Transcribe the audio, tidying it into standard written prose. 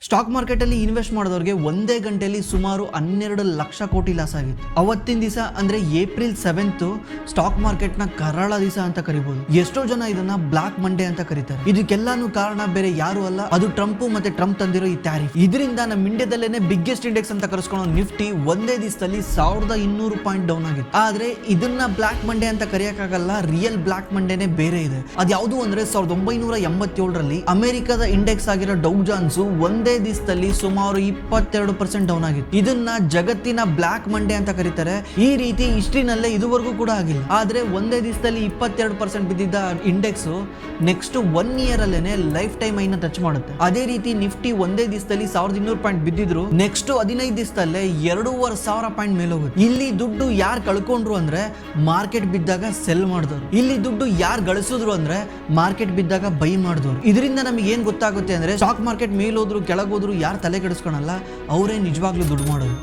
Stock market ಅಲ್ಲಿ invest ಮಾಡಿದವರಿಗೆ ಒಂದೇ ಗಂಟೆಯಲ್ಲಿ ಸುಮಾರು 12 ಲಕ್ಷ ಕೋಟಿ ಲಾಸ್ ಆಗಿತ್ತು. ಅವತ್ತಿನ ದಿವಸ ಅಂದ್ರೆ ಏಪ್ರಿಲ್ 7th ಸ್ಟಾಕ್ ಮಾರ್ಕೆಟ್ ನ ಕರಾಳ ದಿವಸ ಅಂತ ಕರಿಬಹುದು. ಎಷ್ಟೋ ಜನ ಇದನ್ನ ಬ್ಲಾಕ್ ಮಂಡೇ ಅಂತ ಕರೀತಾರೆ. ಇದಕ್ಕೆಲ್ಲಾನು ಕಾರಣ ಬೇರೆ ಯಾರು ಅಲ್ಲ, ಅದು ಟ್ರಂಪ್ ಮತ್ತೆ ಟ್ರಂಪ್ ತಂದಿರೋ ಈ ಟ್ಯಾರಿಫ್. ಇದರಿಂದ ನಮ್ಮ ಇಂಡಿಯಾದಲ್ಲೇನೆ ಬಿಗ್ಗೆಸ್ಟ್ ಇಂಡೆಕ್ಸ್ ಅಂತ ಕರೆಸ್ಕೊಳ್ಳೋ ನಿಫ್ಟಿ ಒಂದೇ ದಿವಸದಲ್ಲಿ 1200 ಪಾಯಿಂಟ್ ಡೌನ್ ಆಗಿತ್ತು. ಆದ್ರೆ ಇದನ್ನ ಬ್ಲಾಕ್ ಮಂಡೇ ಅಂತ ಕರೆಯಕ್ಕಾಗಲ್ಲ, ರಿಯಲ್ ಬ್ಲಾಕ್ ಮಂಡೇನೆ ಬೇರೆ ಇದೆ. ಅದ್ಯಾವುದು ಅಂದ್ರೆ 1987ರಲ್ಲಿ ಅಮೆರಿಕದ ಇಂಡೆಕ್ಸ್ ಆಗಿರೋ ಡೌ ಜಾನ್ಸ್ ಒಂದೇ ದಿವಸದಲ್ಲಿ ಸುಮಾರು 22% ಡೌನ್ ಆಗಿತ್ತು. ಇದನ್ನ ಜಗತ್ತಿನ ಬ್ಲಾಕ್ ಮಂಡೇ ಅಂತ ಕರೀತಾರೆ. ಈ ರೀತಿ ಹಿಸ್ಟ್ರಿನಲ್ಲೇ ಇದುವರೆಗೂ ಕೂಡ ಆಗಿಲ್ಲ. ಆದ್ರೆ ಒಂದೇ ದಿವಸದಲ್ಲಿ 22% ಬಿದ್ದಿದ್ದ ಇಂಡೆಕ್ಸ್ ನೆಕ್ಸ್ಟ್ 1 ಇಯರ್ ಅಲ್ಲೇನೆ ಲೈಫ್ ಟೈಮ್ ಐನ ಟಚ್ ಮಾಡುತ್ತೆ. ಅದೇ ರೀತಿ ನಿಫ್ಟಿ ಒಂದೇ ದಿವಸದಲ್ಲಿ 1200 ಪಾಯಿಂಟ್ ಬಿದ್ದಿದ್ರು ನೆಕ್ಸ್ಟ್ 15 ದಿವಸದಲ್ಲೇ 2500 ಪಾಯಿಂಟ್ ಮೇಲೆ ಹೋಗುತ್ತೆ. ಇಲ್ಲಿ ದುಡ್ಡು ಯಾರು ಕಳ್ಕೊಂಡ್ರು ಅಂದ್ರೆ ಮಾರ್ಕೆಟ್ ಬಿದ್ದಾಗ ಸೆಲ್ ಮಾಡಿದವರು, ಇಲ್ಲಿ ದುಡ್ಡು ಯಾರು ಗಳಿಸಿದ್ರು ಅಂದ್ರೆ ಮಾರ್ಕೆಟ್ ಬಿದ್ದಾಗ ಬೈ ಮಾಡಿದವರು. ಇದರಿಂದ ನಮಗೆ ಏನ್ ಗೊತ್ತಾಗುತ್ತೆ ಅಂದ್ರೆ ಸ್ಟಾಕ್ ಮಾರ್ಕೆಟ್ ಮೇಲೋದ್ರು ಕೆಳಗೋದ್ರು ಯಾರು ತಲೆ ಕೆಡಿಸ್ಕೊಳಲ್ಲ, ಅವರೇ ನಿಜವಾಗ್ಲೂ ದುಡ್ಡು ಮಾಡೋದು.